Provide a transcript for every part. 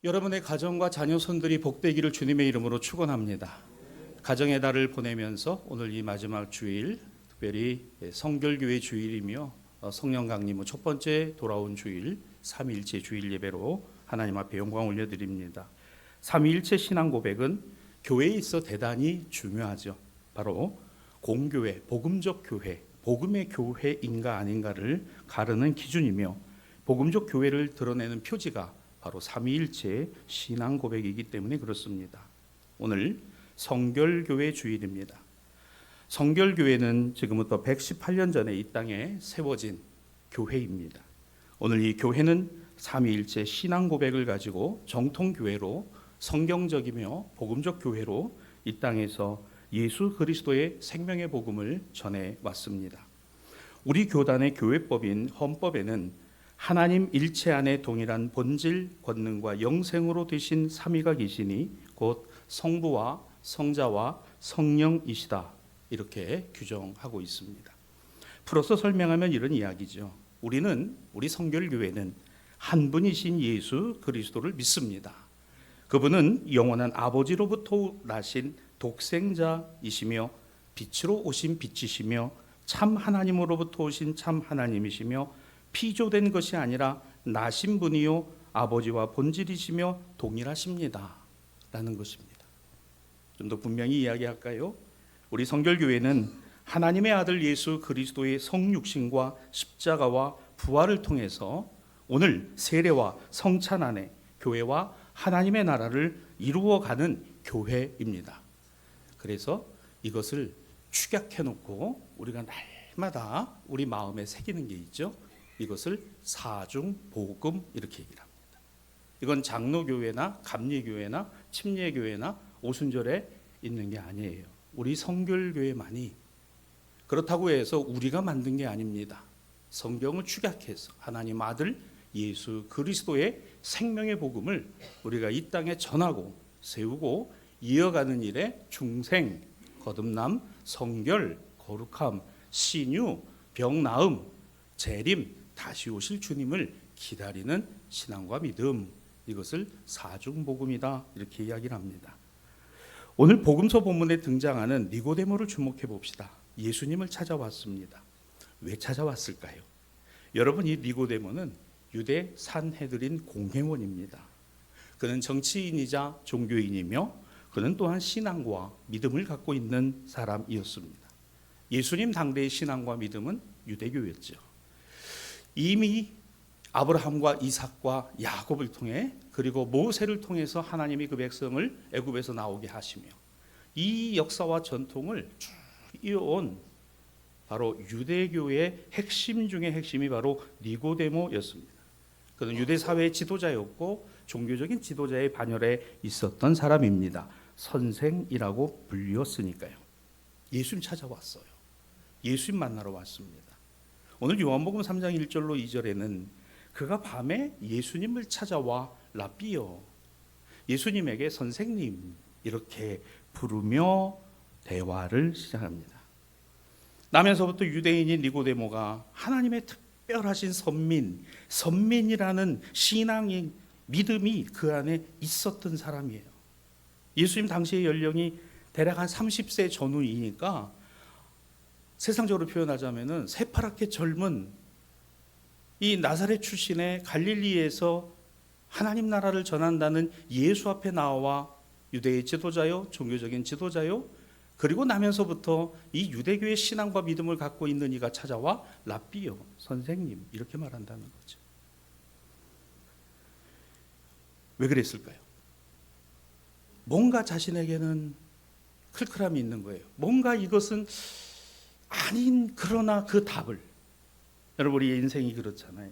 여러분의 가정과 자녀손들이 복되기를 주님의 이름으로 축원합니다. 가정의 달을 보내면서 오늘 이 마지막 주일, 특별히 성결교회 주일이며 성령 강림 후 첫 번째 돌아온 주일, 삼위일체 주일 예배로 하나님 앞에 영광 올려드립니다. 삼위일체 신앙 고백은 교회에 있어 대단히 중요하죠. 바로 공교회, 복음적 교회, 복음의 교회인가 아닌가를 가르는 기준이며 복음적 교회를 드러내는 표지가 바로 삼위일체 신앙 고백이기 때문에 그렇습니다. 오늘 성결교회 주일입니다. 성결교회는 지금부터 118년 전에 이 땅에 세워진 교회입니다. 오늘 이 교회는 삼위일체 신앙 고백을 가지고 정통교회로 성경적이며 복음적 교회로 이 땅에서 예수 그리스도의 생명의 복음을 전해왔습니다. 우리 교단의 교회법인 헌법에는 하나님 일체 안에 동일한 본질, 권능과 영생으로 되신 삼위가 계시니 곧 성부와 성자와 성령이시다, 이렇게 규정하고 있습니다. 풀어서 설명하면 이런 이야기죠. 우리 성결교회는 한 분이신 예수 그리스도를 믿습니다. 그분은 영원한 아버지로부터 나신 독생자이시며 빛으로 오신 빛이시며 참 하나님으로부터 오신 참 하나님이시며 피조된 것이 아니라 나신 분이요 아버지와 본질이시며 동일하십니다 라는 것입니다. 좀 더 분명히 이야기할까요? 우리 성결교회는 하나님의 아들 예수 그리스도의 성육신과 십자가와 부활을 통해서 오늘 세례와 성찬 안에 교회와 하나님의 나라를 이루어가는 교회입니다. 그래서 이것을 축약해 놓고 우리가 날마다 우리 마음에 새기는 게 있죠. 이것을 사중복음 이렇게 얘기를 합니다. 이건 장로교회나 감리교회나 침례교회나 오순절에 있는 게 아니에요. 우리 성결교회만이 그렇다고 해서 우리가 만든 게 아닙니다. 성경을 축약해서 하나님 아들 예수 그리스도의 생명의 복음을 우리가 이 땅에 전하고 세우고 이어가는 일에 중생, 거듭남, 성결, 거룩함, 신유, 병나음, 재림, 다시 오실 주님을 기다리는 신앙과 믿음, 이것을 사중복음이다 이렇게 이야기를 합니다. 오늘 복음서 본문에 등장하는 니고데모를 주목해 봅시다. 예수님을 찾아왔습니다. 왜 찾아왔을까요? 여러분, 이 니고데모는 유대 산헤드린 공회원입니다. 그는 정치인이자 종교인이며 그는 또한 신앙과 믿음을 갖고 있는 사람이었습니다. 예수님 당대의 신앙과 믿음은 유대교였죠. 이미 아브라함과 이삭과 야곱을 통해 그리고 모세를 통해서 하나님이 그 백성을 애굽에서 나오게 하시며 이 역사와 전통을 쭉 이어온 바로 유대교의 핵심 중의 핵심이 바로 니고데모였습니다. 그는 유대 사회의 지도자였고 종교적인 지도자의 반열에 있었던 사람입니다. 선생이라고 불렸으니까요. 예수님 찾아왔어요. 예수님 만나러 왔습니다. 오늘 요한복음 3장 1절로 2절에는 그가 밤에 예수님을 찾아와 라비어, 예수님에게 선생님 이렇게 부르며 대화를 시작합니다. 나면서부터 유대인인 니고데모가 하나님의 특별하신 선민이라는 신앙의 믿음이 그 안에 있었던 사람이에요. 예수님 당시의 연령이 대략 한 30세 전후이니까 세상적으로 표현하자면 새파랗게 젊은 이 나사렛 출신의 갈릴리에서 하나님 나라를 전한다는 예수 앞에 나와 유대의 지도자요, 종교적인 지도자요, 그리고 나면서부터 이 유대교의 신앙과 믿음을 갖고 있는 이가 찾아와 라비요, 선생님 이렇게 말한다는 거죠. 왜 그랬을까요? 뭔가 자신에게는 클클함이 있는 거예요. 뭔가 이것은 아닌, 그러나 그 답을, 여러분 우리 인생이 그렇잖아요.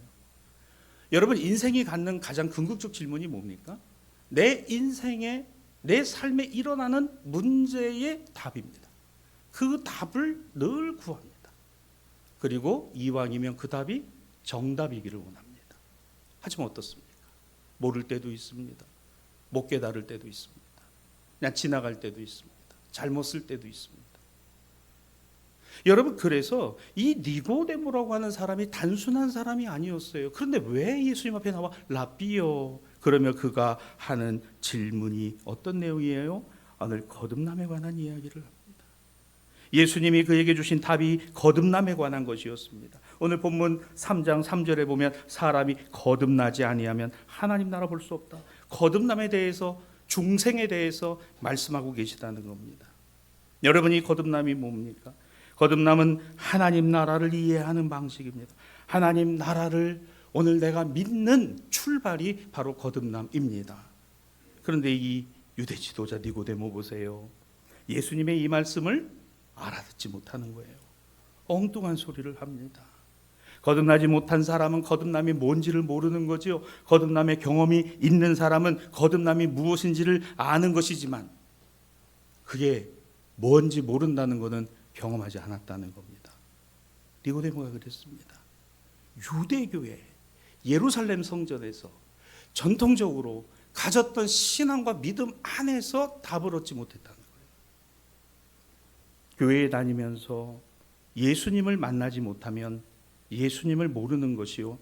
여러분 인생이 갖는 가장 궁극적 질문이 뭡니까? 내 인생에, 내 삶에 일어나는 문제의 답입니다. 그 답을 늘 구합니다. 그리고 이왕이면 그 답이 정답이기를 원합니다. 하지만 어떻습니까? 모를 때도 있습니다. 못 깨달을 때도 있습니다. 그냥 지나갈 때도 있습니다. 잘못 쓸 때도 있습니다. 여러분, 그래서 이 니고데모라고 하는 사람이 단순한 사람이 아니었어요. 그런데 왜 예수님 앞에 나와 라비요, 그러며 그가 하는 질문이 어떤 내용이에요? 오늘 거듭남에 관한 이야기를 합니다. 예수님이 그에게 주신 답이 거듭남에 관한 것이었습니다. 오늘 본문 3장 3절에 보면 사람이 거듭나지 아니하면 하나님 나라 볼 수 없다. 거듭남에 대해서, 중생에 대해서 말씀하고 계시다는 겁니다. 여러분이 거듭남이 뭡니까? 거듭남은 하나님 나라를 이해하는 방식입니다. 하나님 나라를 오늘 내가 믿는 출발이 바로 거듭남입니다. 그런데 이 유대 지도자 니고데모 보세요. 예수님의 이 말씀을 알아듣지 못하는 거예요. 엉뚱한 소리를 합니다. 거듭나지 못한 사람은 거듭남이 뭔지를 모르는 거지요. 거듭남의 경험이 있는 사람은 거듭남이 무엇인지를 아는 것이지만 그게 뭔지 모른다는 것은 경험하지 않았다는 겁니다. 니고데모가 그랬습니다. 유대교회 예루살렘 성전에서 전통적으로 가졌던 신앙과 믿음 안에서 답을 얻지 못했다는 거예요. 교회에 다니면서 예수님을 만나지 못하면 예수님을 모르는 것이요,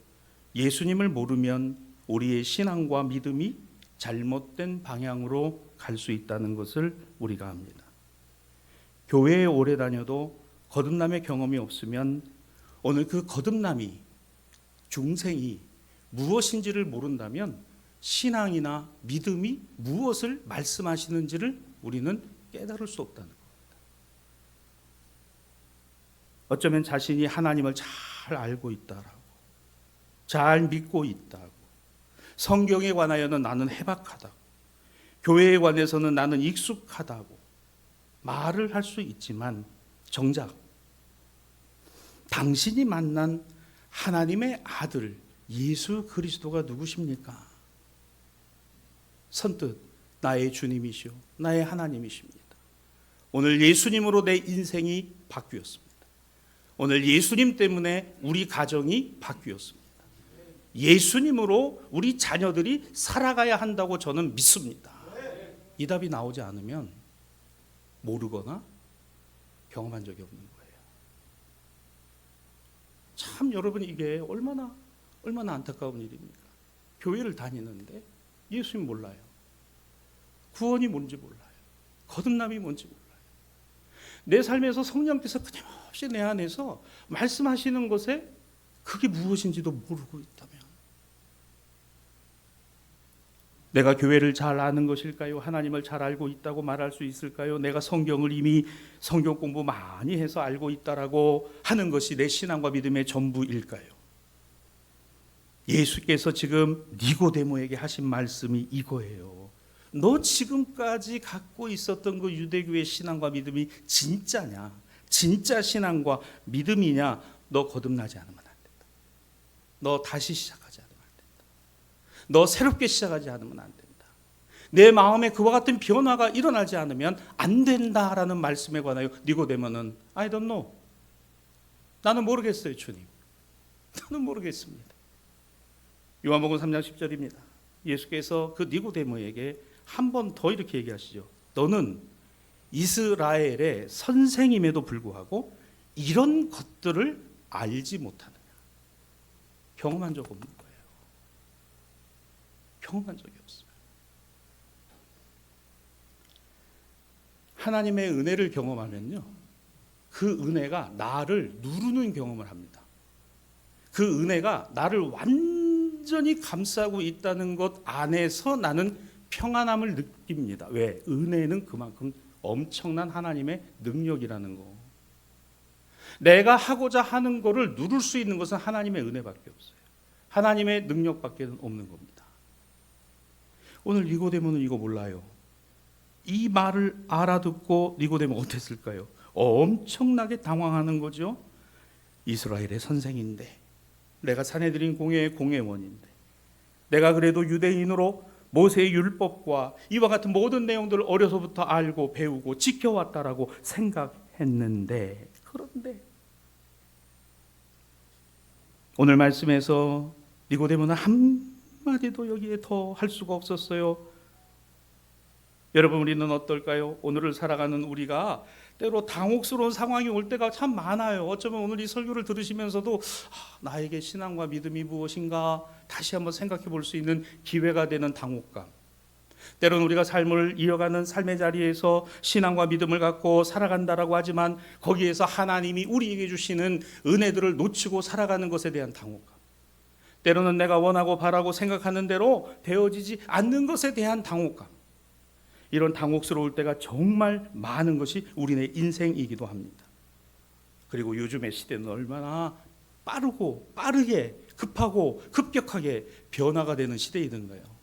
예수님을 모르면 우리의 신앙과 믿음이 잘못된 방향으로 갈 수 있다는 것을 우리가 압니다. 교회에 오래 다녀도 거듭남의 경험이 없으면 오늘 그 거듭남이, 중생이 무엇인지를 모른다면 신앙이나 믿음이 무엇을 말씀하시는지를 우리는 깨달을 수 없다는 겁니다. 어쩌면 자신이 하나님을 잘 알고 있다라고, 잘 믿고 있다고, 성경에 관하여는 나는 해박하다고, 교회에 관해서는 나는 익숙하다고 말을 할 수 있지만 정작 당신이 만난 하나님의 아들 예수 그리스도가 누구십니까? 선뜻 나의 주님이시오, 나의 하나님이십니다. 오늘 예수님으로 내 인생이 바뀌었습니다. 오늘 예수님 때문에 우리 가정이 바뀌었습니다. 예수님으로 우리 자녀들이 살아가야 한다고 저는 믿습니다. 이 답이 나오지 않으면 모르거나 경험한 적이 없는 거예요. 참 여러분, 이게 얼마나 안타까운 일입니까? 교회를 다니는데 예수님 몰라요. 구원이 뭔지 몰라요. 거듭남이 뭔지 몰라요. 내 삶에서 성령께서 끊임없이 내 안에서 말씀하시는 것에 그게 무엇인지도 모르고 있다면 내가 교회를 잘 아는 것일까요? 하나님을 잘 알고 있다고 말할 수 있을까요? 내가 성경을 이미 성경 공부 많이 해서 알고 있다라고 하는 것이 내 신앙과 믿음의 전부일까요? 예수께서 지금 니고데모에게 하신 말씀이 이거예요. 너 지금까지 갖고 있었던 그 유대교의 신앙과 믿음이 진짜냐? 진짜 신앙과 믿음이냐? 너 거듭나지 않으면 안 된다. 너 다시 시작하지 않으면 안 된다. 너 새롭게 시작하지 않으면 안 된다. 내 마음에 그와 같은 변화가 일어나지 않으면 안 된다라는 말씀에 관하여 니고데모는 I don't know. 나는 모르겠어요, 주님. 나는 모르겠습니다. 요한복음 3장 10절입니다. 예수께서 그 니고데모에게 한 번 더 이렇게 얘기하시죠. 너는 이스라엘의 선생임에도 불구하고 이런 것들을 알지 못하느냐. 경험한 적 없는 거예요. 경험한 적이 없어요. 하나님의 은혜를 경험하면요, 그 은혜가 나를 누르는 경험을 합니다. 그 은혜가 나를 완전히 감싸고 있다는 것 안에서 나는 평안함을 느낍니다. 왜? 은혜는 그만큼 엄청난 하나님의 능력이라는 거. 내가 하고자 하는 거를 누릴 수 있는 것은 하나님의 은혜밖에 없어요. 하나님의 능력밖에 없는 겁니다. 오늘 니고데모는 이거 몰라요. 이 말을 알아듣고 니고데모 어땠을까요? 엄청나게 당황하는 거죠. 이스라엘의 선생인데, 내가 산헤드린 공회의 공회원인데, 내가 그래도 유대인으로 모세의 율법과 이와 같은 모든 내용들을 어려서부터 알고 배우고 지켜왔다라고 생각했는데, 그런데 오늘 말씀에서 니고데모는 한마디도 여기에 더 할 수가 없었어요. 여러분, 우리는 어떨까요? 오늘을 살아가는 우리가 때로 당혹스러운 상황이 올 때가 참 많아요. 어쩌면 오늘 이 설교를 들으시면서도 나에게 신앙과 믿음이 무엇인가 다시 한번 생각해 볼 수 있는 기회가 되는 당혹감. 때로는 우리가 삶을 이어가는 삶의 자리에서 신앙과 믿음을 갖고 살아간다라고 하지만 거기에서 하나님이 우리에게 주시는 은혜들을 놓치고 살아가는 것에 대한 당혹감. 때로는 내가 원하고 바라고 생각하는 대로 되어지지 않는 것에 대한 당혹감. 이런 당혹스러울 때가 정말 많은 것이 우리네 인생이기도 합니다. 그리고 요즘의 시대는 얼마나 빠르게 급하고 급격하게 변화가 되는 시대이던가요.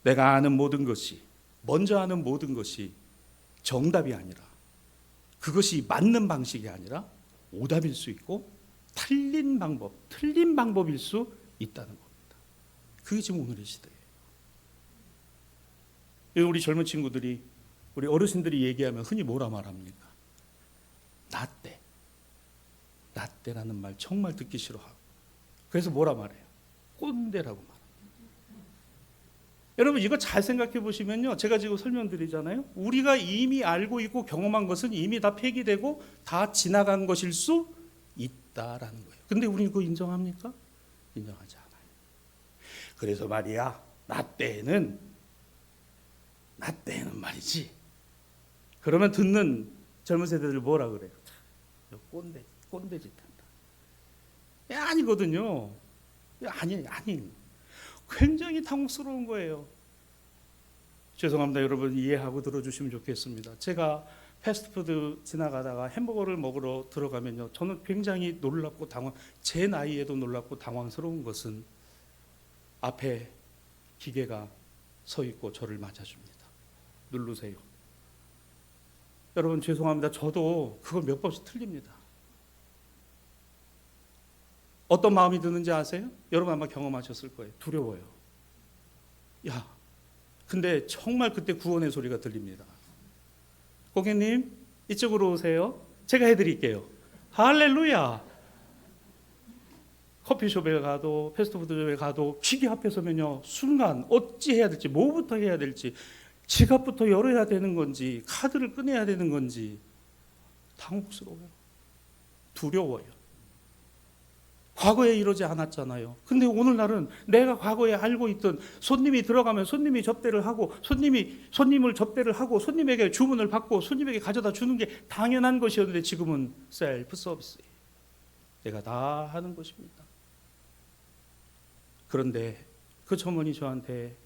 내가 아는 모든 것이, 먼저 아는 모든 것이 정답이 아니라, 그것이 맞는 방식이 아니라 오답일 수 있고 틀린 방법일 수 있다는 겁니다. 그게 지금 오늘의 시대예요. 우리 젊은 친구들이, 우리 어르신들이 얘기하면 흔히 뭐라 말합니까? 나때라는 말 정말 듣기 싫어하고, 그래서 뭐라 말해요? 꼰대라고 말합니다. 여러분, 이거 잘 생각해 보시면요, 제가 지금 설명드리잖아요. 우리가 이미 알고 있고 경험한 것은 이미 다 폐기되고 다 지나간 것일 수 있다라는 거예요. 근데 우리는 그거 인정합니까? 인정하지 않아요. 그래서 말이야, 나 때는 말이지. 그러면 듣는 젊은 세대들 뭐라 그래요? 꼰대짓 한다. 아니거든요. 아니. 굉장히 당혹스러운 거예요. 죄송합니다. 여러분, 이해하고 들어주시면 좋겠습니다. 제가 패스트푸드 지나가다가 햄버거를 먹으러 들어가면요, 저는 굉장히 놀랍고 제 나이에도 놀랍고 당황스러운 것은 앞에 기계가 서 있고 저를 맞아줍니다. 누르세요. 여러분, 죄송합니다. 저도 그걸 몇 번씩 틀립니다. 어떤 마음이 드는지 아세요? 여러분 아마 경험하셨을 거예요. 두려워요. 근데 정말 그때 구원의 소리가 들립니다. 고객님, 이쪽으로 오세요. 제가 해드릴게요. 할렐루야. 커피숍에 가도 패스트푸드점에 가도 기계 앞에 서면요, 순간 어찌 해야 될지, 뭐부터 해야 될지, 지갑부터 열어야 되는 건지, 카드를 꺼내야 되는 건지 당혹스러워요. 두려워요. 과거에 이러지 않았잖아요. 근데 오늘날은 내가 과거에 알고 있던, 손님이 들어가면 손님이 접대를 하고, 손님을 접대를 하고, 손님에게 주문을 받고, 손님에게 가져다 주는 게 당연한 것이었는데 지금은 셀프 서비스. 내가 다 하는 것입니다. 그런데 그 점원이 저한테,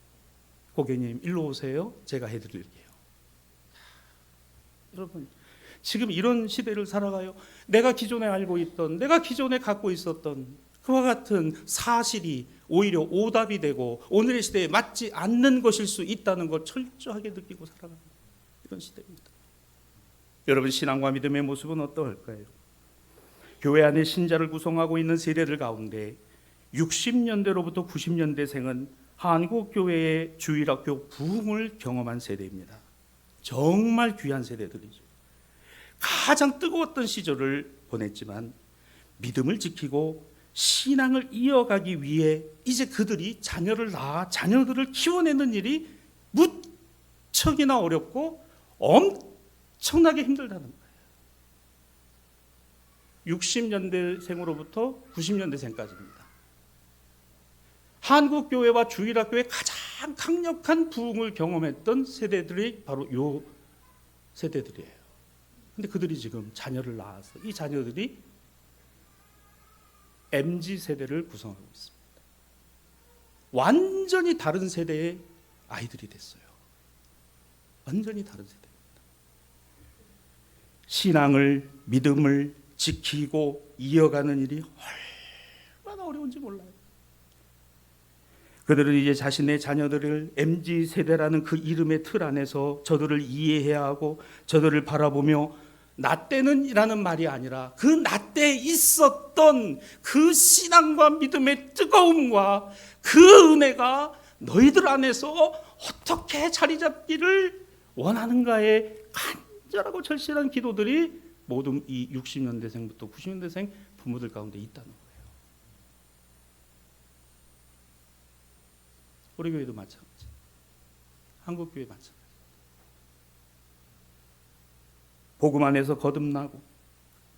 고객님 일로 오세요. 제가 해드릴게요. 여러분, 지금 이런 시대를 살아가요. 내가 기존에 알고 있던, 내가 기존에 갖고 있었던 그와 같은 사실이 오히려 오답이 되고 오늘의 시대에 맞지 않는 것일 수 있다는 걸 철저하게 느끼고 살아가는 이런 시대입니다. 여러분, 신앙과 믿음의 모습은 어떨까요? 교회 안에 신자를 구성하고 있는 세대들 가운데 60년대로부터 90년대생은 한국교회의 주일학교 부흥을 경험한 세대입니다. 정말 귀한 세대들이죠. 가장 뜨거웠던 시절을 보냈지만 믿음을 지키고 신앙을 이어가기 위해 이제 그들이 자녀들을 키워내는 일이 무척이나 어렵고 엄청나게 힘들다는 거예요. 60년대생으로부터 90년대생까지입니다. 한국교회와 주일학교의 가장 강력한 부흥을 경험했던 세대들이 바로 이 세대들이에요. 근데 그들이 지금 자녀를 낳아서 이 자녀들이 MZ세대를 구성하고 있습니다. 완전히 다른 세대의 아이들이 됐어요. 완전히 다른 세대입니다. 신앙을, 믿음을 지키고 이어가는 일이 얼마나 어려운지 몰라요. 그들은 이제 자신의 자녀들을 MZ세대라는 그 이름의 틀 안에서 저들을 이해해야 하고 저들을 바라보며 나 때는이라는 말이 아니라 그 나 때 있었던 그 신앙과 믿음의 뜨거움과 그 은혜가 너희들 안에서 어떻게 자리 잡기를 원하는가에 간절하고 절실한 기도들이 모두 이 60년대생부터 90년대생 부모들 가운데 있다는 거예요. 우리 교회도 마찬가지. 한국교회 마찬가지. 복음 안에서 거듭나고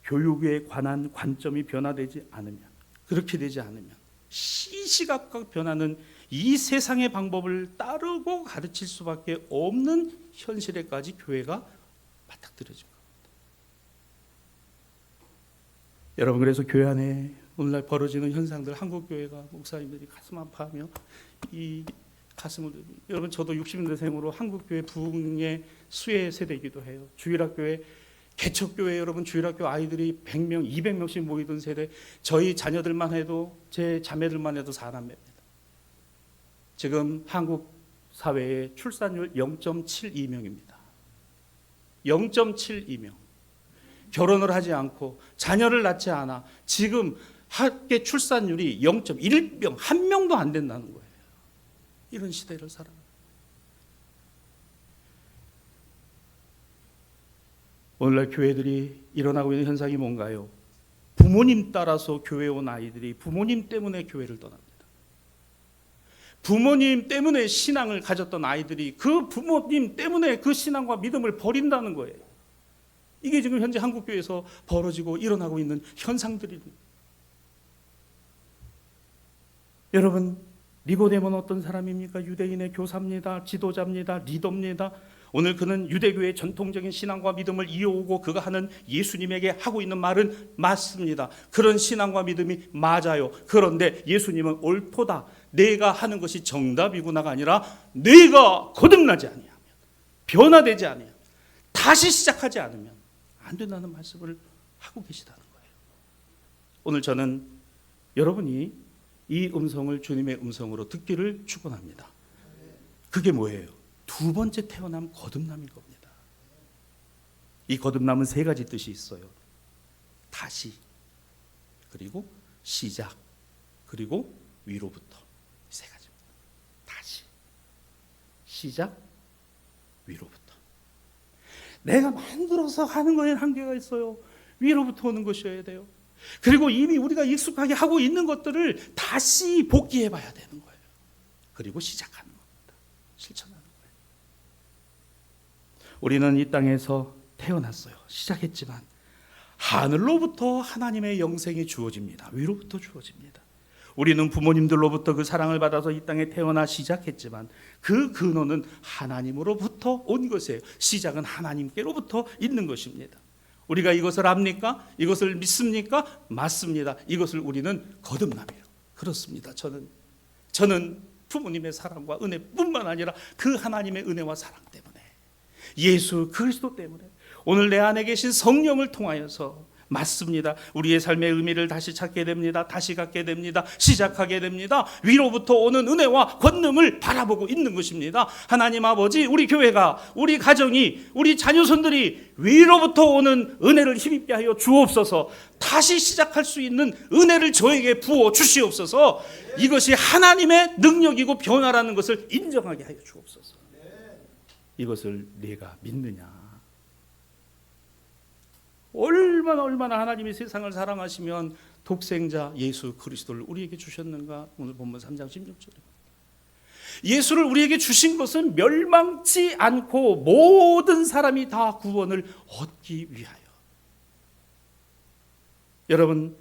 교육에 관한 관점이 변화되지 않으면, 그렇게 되지 않으면 시시각각 변하는 이 세상의 방법을 따르고 가르칠 수밖에 없는 현실에까지 교회가 맞닥뜨려진 겁니다. 여러분, 그래서 교회 안에 오늘날 벌어지는 현상들, 한국교회가 목사님들이 가슴 아파하며 이 가슴을, 여러분 저도 60년대생으로 한국교회 부흥의 수혜 세대이기도 해요. 주일학교에 개척교회, 여러분 주일학교 아이들이 100명, 200명씩 모이던 세대, 저희 자녀들만 해도, 제 자매들만 해도 4남매입니다. 지금 한국 사회의 출산율 0.72명입니다. 0.72명. 결혼을 하지 않고 자녀를 낳지 않아 지금 학계 출산율이 0.1명, 한 명도 안 된다는 거예요. 이런 시대를 살아갑니다. 오늘날 교회들이 일어나고 있는 현상이 뭔가요? 부모님 따라서 교회에 온 아이들이 부모님 때문에 교회를 떠납니다. 부모님 때문에 신앙을 가졌던 아이들이 그 부모님 때문에 그 신앙과 믿음을 버린다는 거예요. 이게 지금 현재 한국교회에서 벌어지고 일어나고 있는 현상들입니다. 여러분, 니고데모는 어떤 사람입니까? 유대인의 교사입니다. 지도자입니다. 리더입니다. 오늘 그는 유대교의 전통적인 신앙과 믿음을 이어오고 그가 하는 예수님에게 하고 있는 말은 맞습니다. 그런 신앙과 믿음이 맞아요. 그런데 예수님은 옳도다, 내가 하는 것이 정답이구나가 아니라 내가 거듭나지 아니하면, 변화되지 아니하면, 다시 시작하지 않으면 안 된다는 말씀을 하고 계시다는 거예요. 오늘 저는 여러분이 이 음성을 주님의 음성으로 듣기를 축원합니다. 그게 뭐예요? 두 번째 태어남, 거듭남인 겁니다. 이 거듭남은 세 가지 뜻이 있어요. 다시, 그리고 시작, 그리고 위로부터. 세 가지입니다. 다시, 시작, 위로부터. 내가 만들어서 하는 거에는 한계가 있어요. 위로부터 오는 것이어야 돼요. 그리고 이미 우리가 익숙하게 하고 있는 것들을 다시 복귀해 봐야 되는 거예요. 그리고 시작하는 겁니다. 실천하는 거예요. 우리는 이 땅에서 태어났어요. 시작했지만 하늘로부터 하나님의 영생이 주어집니다. 위로부터 주어집니다. 우리는 부모님들로부터 그 사랑을 받아서 이 땅에 태어나 시작했지만 그 근원은 하나님으로부터 온 것이에요. 시작은 하나님께로부터 있는 것입니다. 우리가 이것을 압니까? 이것을 믿습니까? 맞습니다. 이것을 우리는 거듭남이에요. 그렇습니다. 저는 부모님의 사랑과 은혜뿐만 아니라 그 하나님의 은혜와 사랑 때문에, 예수 그리스도 때문에, 오늘 내 안에 계신 성령을 통하여서 맞습니다. 우리의 삶의 의미를 다시 찾게 됩니다. 다시 갖게 됩니다. 시작하게 됩니다. 위로부터 오는 은혜와 권능을 바라보고 있는 것입니다. 하나님 아버지, 우리 교회가, 우리 가정이, 우리 자녀손들이 위로부터 오는 은혜를 힘입게 하여 주옵소서. 다시 시작할 수 있는 은혜를 저에게 부어 주시옵소서. 이것이 하나님의 능력이고 변화라는 것을 인정하게 하여 주옵소서. 이것을 내가 믿느냐? 얼마나 하나님이 세상을 사랑하시면 독생자 예수 그리스도를 우리에게 주셨는가? 오늘 본문 3장 16절에 예수를 우리에게 주신 것은 멸망치 않고 모든 사람이 다 구원을 얻기 위하여. 여러분,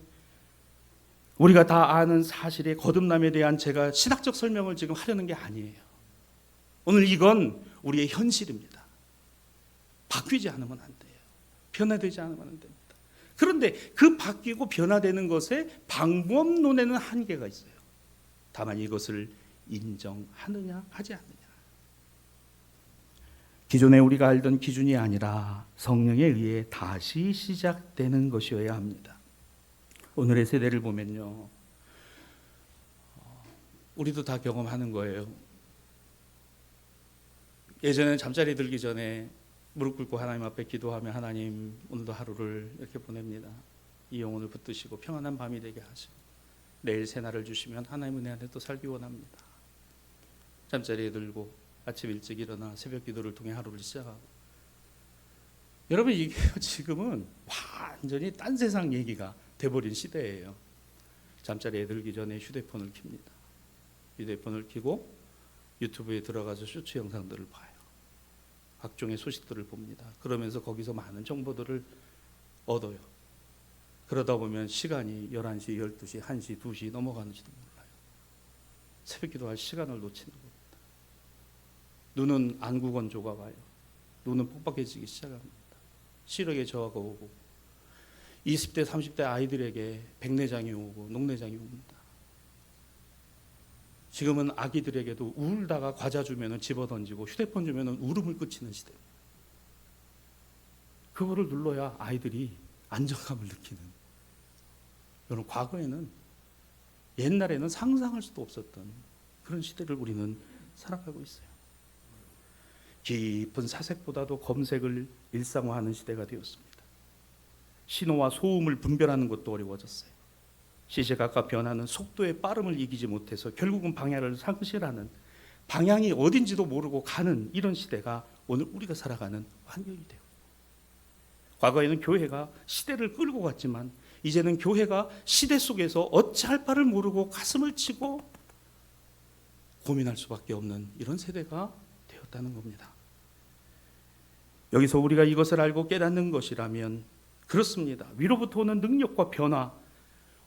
우리가 다 아는 사실의 거듭남에 대한 제가 신학적 설명을 지금 하려는 게 아니에요. 오늘 이건 우리의 현실입니다. 바뀌지 않으면 안 돼요. 변화되지 않으면 안 됩니다. 그런데 그 바뀌고 변화되는 것에 방법론에는 한계가 있어요. 다만 이것을 인정하느냐 하지 않느냐. 기존에 우리가 알던 기준이 아니라 성령에 의해 다시 시작되는 것이어야 합니다. 오늘의 세대를 보면요, 우리도 다 경험하는 거예요. 예전에 잠자리 들기 전에 무릎 꿇고 하나님 앞에 기도하며, 하나님 오늘도 하루를 이렇게 보냅니다. 이 영혼을 붙드시고 평안한 밤이 되게 하시고 내일 새날을 주시면 하나님 은혜 안에 또 살기 원합니다. 잠자리에 들고 아침 일찍 일어나 새벽 기도를 통해 하루를 시작하고. 여러분, 이게 지금은 완전히 딴 세상 얘기가 돼버린 시대예요. 잠자리에 들기 전에 휴대폰을 켭니다. 휴대폰을 켜고 유튜브에 들어가서 쇼츠 영상들을 봐요. 각종의 소식들을 봅니다. 그러면서 거기서 많은 정보들을 얻어요. 그러다 보면 시간이 11시, 12시, 1시, 2시 넘어가는지도 몰라요. 새벽 기도할 시간을 놓치는 겁니다. 눈은 안구 건조가 와요. 눈은 뻑뻑해지기 시작합니다. 시력의 저하가 오고 20대, 30대 아이들에게 백내장이 오고 녹내장이 옵니다. 지금은 아기들에게도 울다가 과자 주면은 집어던지고 휴대폰 주면은 울음을 그치는 시대. 그거를 눌러야 아이들이 안정감을 느끼는. 여러분, 과거에는, 옛날에는 상상할 수도 없었던 그런 시대를 우리는 살아가고 있어요. 깊은 사색보다도 검색을 일상화하는 시대가 되었습니다. 신호와 소음을 분별하는 것도 어려워졌어요. 시시각각 변하는 속도의 빠름을 이기지 못해서 결국은 방향을 상실하는, 방향이 어딘지도 모르고 가는 이런 시대가 오늘 우리가 살아가는 환경이 되고, 과거에는 교회가 시대를 끌고 갔지만 이제는 교회가 시대 속에서 어찌할 바를 모르고 가슴을 치고 고민할 수밖에 없는 이런 세대가 되었다는 겁니다. 여기서 우리가 이것을 알고 깨닫는 것이라면 그렇습니다. 위로부터 오는 능력과 변화,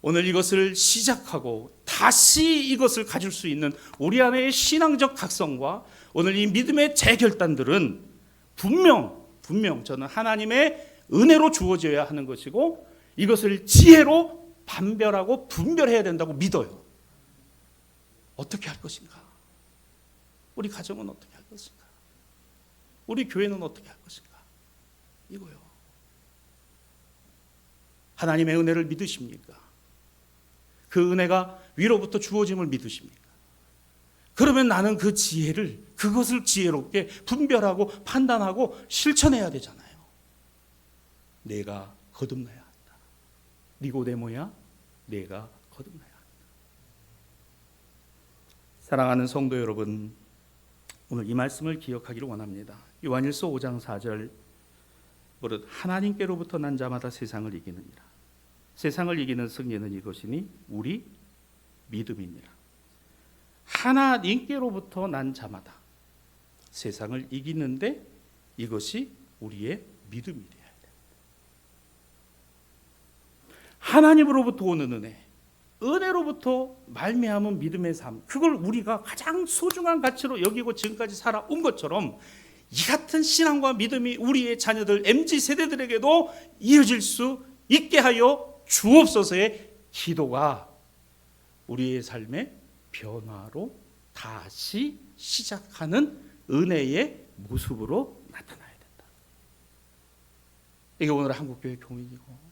오늘 이것을 시작하고 다시 이것을 가질 수 있는 우리 안의 신앙적 각성과 오늘 이 믿음의 재결단들은 분명 저는 하나님의 은혜로 주어져야 하는 것이고, 이것을 지혜로 판별하고 분별해야 된다고 믿어요. 어떻게 할 것인가? 우리 가정은 어떻게 할 것인가? 우리 교회는 어떻게 할 것인가? 이거요. 하나님의 은혜를 믿으십니까? 그 은혜가 위로부터 주어짐을 믿으십니까? 그러면 나는 그 지혜를, 그것을 지혜롭게 분별하고 판단하고 실천해야 되잖아요. 내가 거듭나야 한다. 니고데모야, 내가 거듭나야 한다. 사랑하는 성도 여러분, 오늘 이 말씀을 기억하기를 원합니다. 요한일서 5장 4절, 무릇 하나님께로부터 난 자마다 세상을 이기느니라. 세상을 이기는 승리는 이것이니 우리 믿음이니라. 하나님께로부터 난 자마다 세상을 이기는데 이것이 우리의 믿음이 되어야 돼. 하나님으로부터 오는 은혜, 은혜로부터 말미암은 믿음의 삶, 그걸 우리가 가장 소중한 가치로 여기고 지금까지 살아온 것처럼 이 같은 신앙과 믿음이 우리의 자녀들 MZ세대들에게도 이어질 수 있게 하여 주옵소서의 기도가 우리의 삶의 변화로 다시 시작하는 은혜의 모습으로 나타나야 된다. 이게 오늘 한국교회 교민이고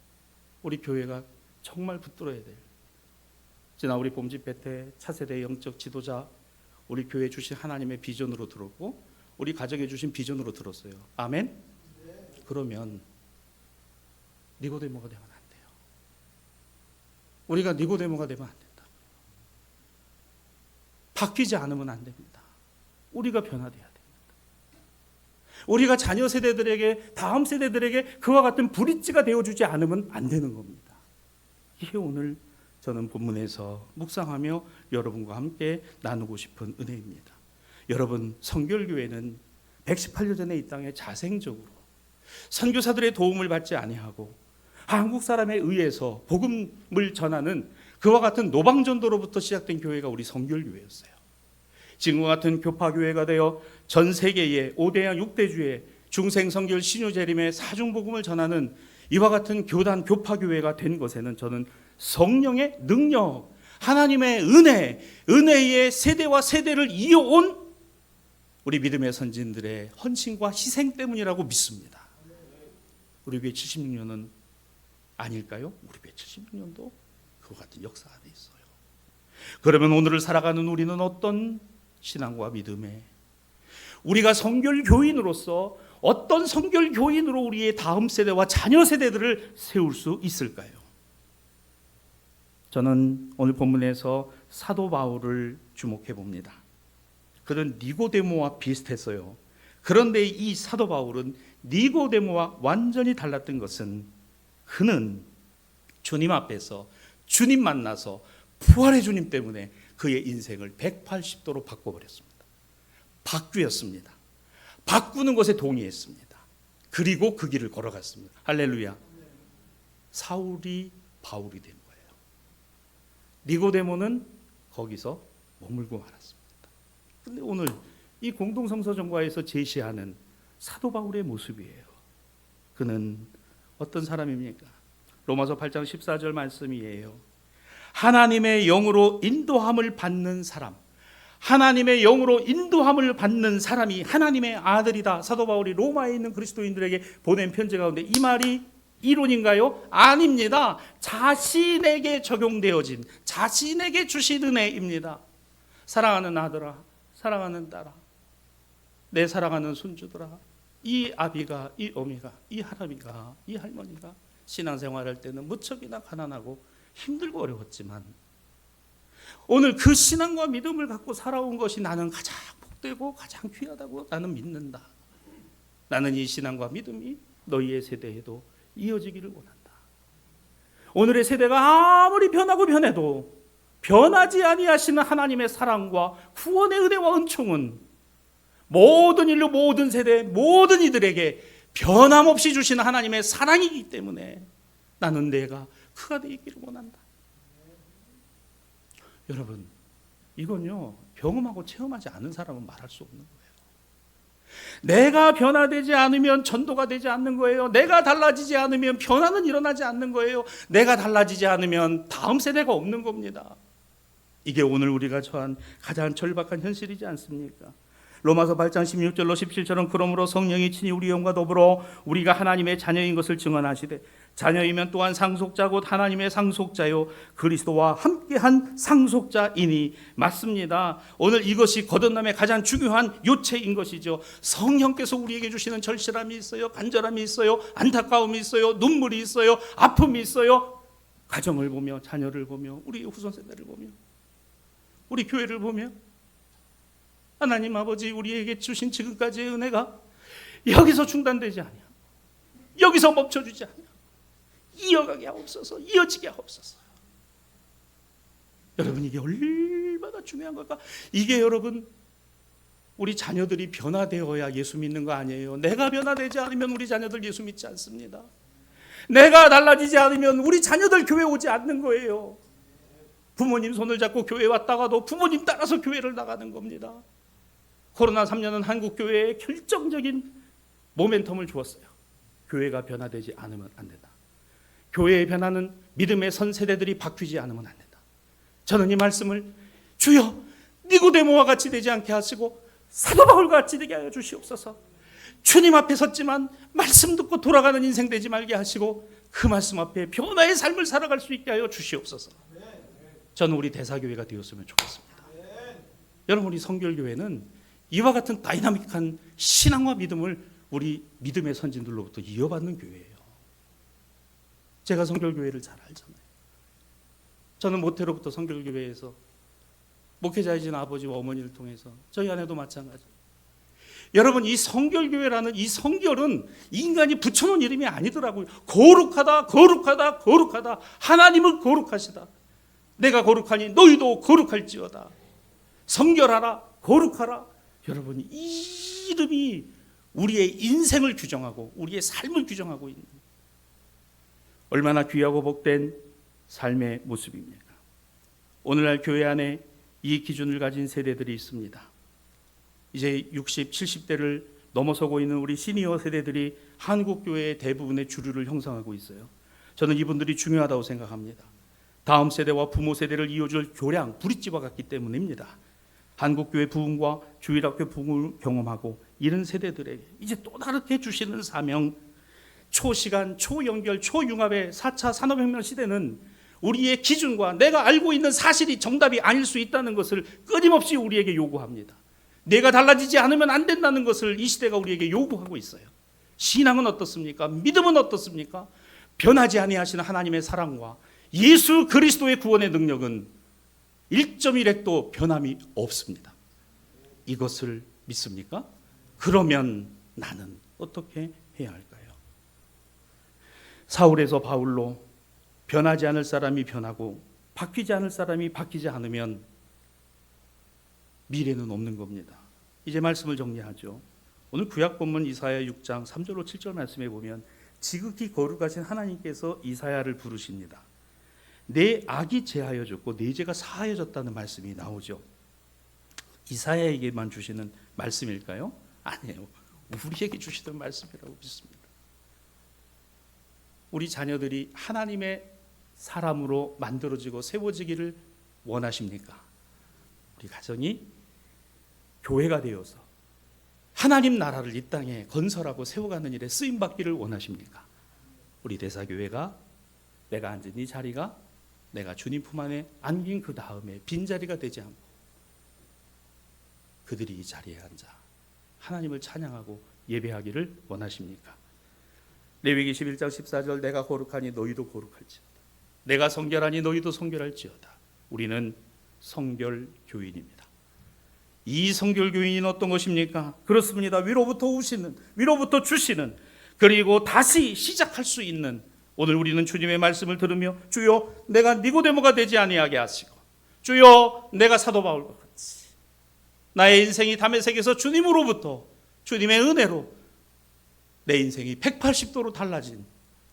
우리 교회가 정말 붙들어야 될, 지난 우리 봄집회 때 차세대 영적 지도자 우리 교회 주신 하나님의 비전으로 들었고 우리 가정에 주신 비전으로 들었어요. 아멘? 그러면 니고데모가 되면 안 돼요. 우리가 니고데모가 되면 안 된다. 바뀌지 않으면 안 됩니다. 우리가 변화돼야 됩니다. 우리가 자녀 세대들에게, 다음 세대들에게 그와 같은 브릿지가 되어주지 않으면 안 되는 겁니다. 이게 오늘 저는 본문에서 묵상하며 여러분과 함께 나누고 싶은 은혜입니다. 여러분, 성결교회는 118년 전에 이 땅에 자생적으로 선교사들의 도움을 받지 아니하고 한국 사람에 의해서 복음을 전하는 그와 같은 노방전도로부터 시작된 교회가 우리 성결교회였어요. 지금과 같은 교파교회가 되어 전 세계의 5대양 6대주의 중생성결 신유재림의 사중복음을 전하는 이와 같은 교단 교파교회가 된 것에는 저는 성령의 능력, 하나님의 은혜, 은혜의 세대와 세대를 이어온 우리 믿음의 선진들의 헌신과 희생 때문이라고 믿습니다. 우리 교회 76년은 아닐까요? 우리 교회 76년도 그와 같은 역사 안에 있어요. 그러면 오늘을 살아가는 우리는 어떤 신앙과 믿음에, 우리가 성결교인으로서 어떤 성결교인으로 우리의 다음 세대와 자녀 세대들을 세울 수 있을까요? 저는 오늘 본문에서 사도 바울을 주목해 봅니다. 그는 니고데모와 비슷했어요. 그런데 이 사도 바울은 니고데모와 완전히 달랐던 것은 그는 주님 앞에서 주님 만나서 부활의 주님 때문에 그의 인생을 180도로 바꿔버렸습니다. 바뀌었습니다. 바꾸는 것에 동의했습니다. 그리고 그 길을 걸어갔습니다. 할렐루야. 사울이 바울이 된 거예요. 니고데모는 거기서 머물고 말았습니다. 그런데 오늘 이 공동성서전과에서 제시하는 사도 바울의 모습이에요. 그는 어떤 사람입니까? 로마서 8장 14절 말씀이에요. 하나님의 영으로 인도함을 받는 사람, 하나님의 영으로 인도함을 받는 사람이 하나님의 아들이다. 사도 바울이 로마에 있는 그리스도인들에게 보낸 편지 가운데 이 말이 이론인가요? 아닙니다. 자신에게 적용되어진, 자신에게 주신 은혜입니다. 사랑하는 아들아, 사랑하는 딸아, 내 사랑하는 손주들아, 이 아비가, 이 어미가, 이 할아비가, 이 할머니가 신앙생활할 때는 무척이나 가난하고 힘들고 어려웠지만 오늘 그 신앙과 믿음을 갖고 살아온 것이 나는 가장 복되고 가장 귀하다고 나는 믿는다. 나는 이 신앙과 믿음이 너희의 세대에도 이어지기를 원한다. 오늘의 세대가 아무리 변하고 변해도 변하지 아니하시는 하나님의 사랑과 구원의 은혜와 은총은 모든 인류, 모든 세대, 모든 이들에게 변함없이 주시는 하나님의 사랑이기 때문에 나는 내가 그가 되기를 원한다. 여러분, 이건요 경험하고 체험하지 않은 사람은 말할 수 없는 거예요. 내가 변화되지 않으면 전도가 되지 않는 거예요. 내가 달라지지 않으면 변화는 일어나지 않는 거예요. 내가 달라지지 않으면 다음 세대가 없는 겁니다. 이게 오늘 우리가 처한 가장 절박한 현실이지 않습니까? 로마서 8장 16절로 17절은 그러므로 성령이 친히 우리 영과 더불어 우리가 하나님의 자녀인 것을 증언하시되 자녀이면 또한 상속자 곧 하나님의 상속자요 그리스도와 함께한 상속자이니. 맞습니다. 오늘 이것이 거듭남의 가장 중요한 요체인 것이죠. 성령께서 우리에게 주시는 절실함이 있어요. 간절함이 있어요. 안타까움이 있어요. 눈물이 있어요. 아픔이 있어요. 가정을 보며, 자녀를 보며, 우리 후손 세대를 보며, 우리 교회를 보며 하나님 아버지 우리에게 주신 지금까지의 은혜가 여기서 중단되지 않냐, 여기서 멈춰주지 않냐, 이어가게 하옵소서, 이어지게 하옵소서. 여러분, 이게 얼마나 중요한 걸까? 이게 여러분, 우리 자녀들이 변화되어야 예수 믿는 거 아니에요. 내가 변화되지 않으면 우리 자녀들 예수 믿지 않습니다. 내가 달라지지 않으면 우리 자녀들 교회 오지 않는 거예요. 부모님 손을 잡고 교회 왔다가도 부모님 따라서 교회를 나가는 겁니다. 코로나 3년은 한국 교회에 결정적인 모멘텀을 주었어요. 교회가 변화되지 않으면 안 된다. 교회의 변화는 믿음의 선 세대들이 바뀌지 않으면 안 된다. 저는 이 말씀을 주여 니고데모와 같이 되지 않게 하시고 사도 바울과 같이 되게 하여 주시옵소서. 주님 앞에 섰지만 말씀 듣고 돌아가는 인생 되지 말게 하시고 그 말씀 앞에 변화의 삶을 살아갈 수 있게 하여 주시옵소서. 저는 우리 대사교회가 되었으면 좋겠습니다. 여러분, 우리 성결교회는 이와 같은 다이나믹한 신앙과 믿음을 우리 믿음의 선진들로부터 이어받는 교회예요. 제가 성결교회를 잘 알잖아요. 저는 모태로부터 성결교회에서 목회자이신 아버지와 어머니를 통해서 저희 아내도 마찬가지예요. 여러분, 이 성결교회라는 이 성결은 인간이 붙여놓은 이름이 아니더라고요. 거룩하다, 거룩하다, 거룩하다. 하나님은 거룩하시다. 내가 거룩하니 너희도 거룩할지어다. 성결하라, 거룩하라. 여러분, 이 이름이 우리의 인생을 규정하고 우리의 삶을 규정하고 있는 얼마나 귀하고 복된 삶의 모습입니까? 오늘날 교회 안에 이 기준을 가진 세대들이 있습니다. 이제 60, 70대를 넘어서고 있는 우리 시니어 세대들이 한국 교회의 대부분의 주류를 형성하고 있어요. 저는 이분들이 중요하다고 생각합니다. 다음 세대와 부모 세대를 이어줄 교량, 브릿지와 같기 때문입니다. 한국교회 부흥과 주일학교 부흥을 경험하고 이런 세대들에게 이제 또 다르게 주시는 사명, 초시간, 초연결, 초융합의 4차 산업혁명 시대는 우리의 기준과 내가 알고 있는 사실이 정답이 아닐 수 있다는 것을 끊임없이 우리에게 요구합니다. 내가 달라지지 않으면 안 된다는 것을 이 시대가 우리에게 요구하고 있어요. 신앙은 어떻습니까? 믿음은 어떻습니까? 변하지 아니하시는 하나님의 사랑과 예수 그리스도의 구원의 능력은 1.1핵도 변함이 없습니다. 이것을 믿습니까? 그러면 나는 어떻게 해야 할까요? 사울에서 바울로 변하지 않을 사람이 변하고 바뀌지 않을 사람이 바뀌지 않으면 미래는 없는 겁니다. 이제 말씀을 정리하죠. 오늘 구약 본문 이사야 6장 3절로 7절 말씀에 보면 지극히 거룩하신 하나님께서 이사야를 부르십니다. 내 악이 제하여졌고 내 죄가 사하여졌다는 말씀이 나오죠. 이사야에게만 주시는 말씀일까요? 아니에요. 우리에게 주시던 말씀이라고 믿습니다. 우리 자녀들이 하나님의 사람으로 만들어지고 세워지기를 원하십니까? 우리 가정이 교회가 되어서 하나님 나라를 이 땅에 건설하고 세워가는 일에 쓰임받기를 원하십니까? 우리 대사교회가 내가 앉은 이 자리가 내가 주님 품 안에 안긴 그 다음에 빈자리가 되지 않고 그들이 이 자리에 앉아 하나님을 찬양하고 예배하기를 원하십니까? 레위기 11장 14절 내가 거룩하니 너희도 거룩할지어다. 내가 성결하니 너희도 성결할지어다. 우리는 성결교인입니다. 이 성결교인은 어떤 것입니까? 그렇습니다. 위로부터 오시는, 위로부터 주시는, 그리고 다시 시작할 수 있는, 오늘 우리는 주님의 말씀을 들으며 주여 내가 니고데모가 되지 아니하게 하시고 주여 내가 사도 바울과 같이 나의 인생이 다메섹에서 주님으로부터 주님의 은혜로 내 인생이 180도로 달라진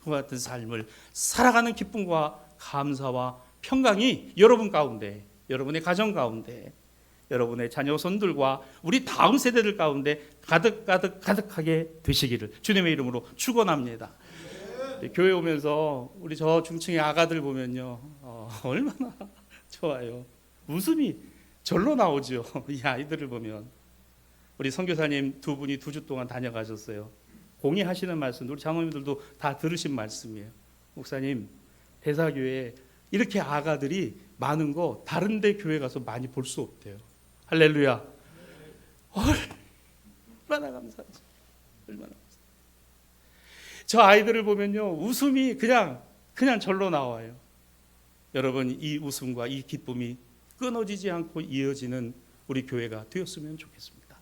그와 같은 삶을 살아가는 기쁨과 감사와 평강이 여러분 가운데, 여러분의 가정 가운데, 여러분의 자녀손들과 우리 다음 세대들 가운데 가득하게 되시기를 주님의 이름으로 축원합니다. 교회 오면서 우리 저 중층의 아가들 보면요, 얼마나 좋아요. 웃음이 절로 나오죠. 이 아이들을 보면. 우리 선교사님 두 분이 2주 동안 다녀가셨어요. 공의하시는 말씀, 우리 장로님들도 다 들으신 말씀이에요. 목사님, 대사교회에 이렇게 아가들이 많은 거 다른 데 교회 가서 많이 볼 수 없대요. 할렐루야. 얼마나 감사하지. 얼마나 감사하지. 저 아이들을 보면요, 웃음이 그냥 절로 나와요. 여러분, 이 웃음과 이 기쁨이 끊어지지 않고 이어지는 우리 교회가 되었으면 좋겠습니다.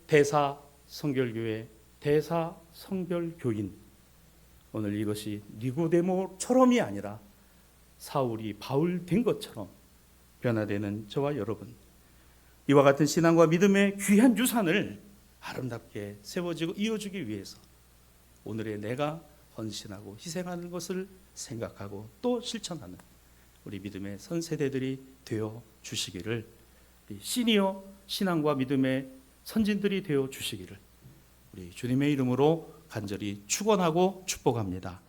대사 성결교회, 대사 성결교인. 오늘 이것이 니고데모처럼이 아니라 사울이 바울 된 것처럼 변화되는 저와 여러분, 이와 같은 신앙과 믿음의 귀한 유산을 아름답게 세워지고 이어주기 위해서 오늘의 내가 헌신하고 희생하는 것을 생각하고 또 실천하는 우리 믿음의 선세대들이 되어 주시기를, 시니어 신앙과 믿음의 선진들이 되어 주시기를 우리 주님의 이름으로 간절히 축원하고 축복합니다.